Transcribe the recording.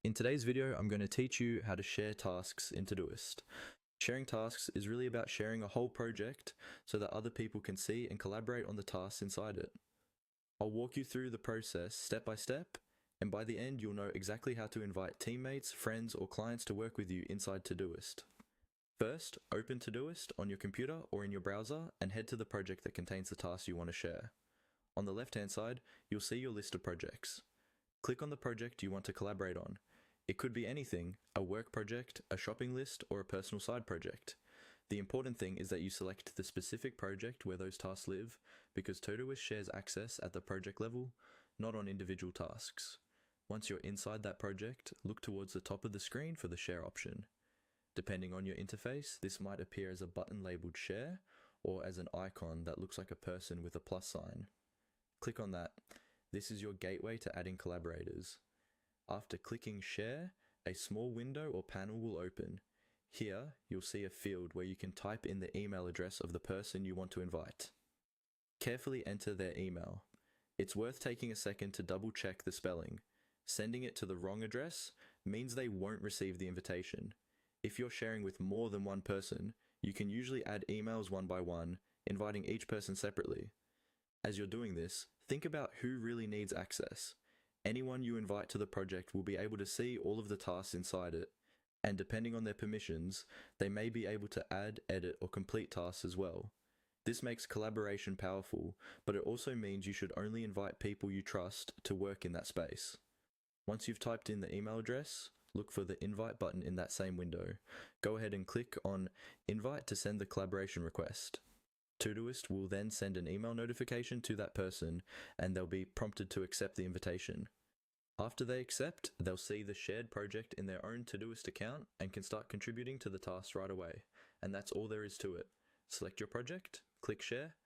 In today's video, I'm going to teach you how to share tasks in Todoist. Sharing tasks is really about sharing a whole project so that other people can see and collaborate on the tasks inside it. I'll walk you through the process step by step, and by the end you'll know exactly how to invite teammates, friends, or clients to work with you inside Todoist. First, open Todoist on your computer or in your browser and head to the project that contains the tasks you want to share. On the left-hand side, you'll see your list of projects. Click on the project you want to collaborate on. It could be anything, a work project, a shopping list, or a personal side project. The important thing is that you select the specific project where those tasks live, because Todoist shares access at the project level, not on individual tasks. Once you're inside that project, look towards the top of the screen for the share option. Depending on your interface, this might appear as a button labeled share, or as an icon that looks like a person with a plus sign. Click on that. This is your gateway to adding collaborators. After clicking Share, a small window or panel will open. Here, you'll see a field where you can type in the email address of the person you want to invite. Carefully enter their email. It's worth taking a second to double check the spelling. Sending it to the wrong address means they won't receive the invitation. If you're sharing with more than one person, you can usually add emails one by one, inviting each person separately. As you're doing this, think about who really needs access. Anyone you invite to the project will be able to see all of the tasks inside it, and depending on their permissions, they may be able to add, edit, or complete tasks as well. This makes collaboration powerful, but it also means you should only invite people you trust to work in that space. Once you've typed in the email address, look for the invite button in that same window. Go ahead and click on Invite to send the collaboration request. Todoist will then send an email notification to that person, and they'll be prompted to accept the invitation. After they accept, they'll see the shared project in their own Todoist account and can start contributing to the tasks right away. And that's all there is to it. Select your project, click Share,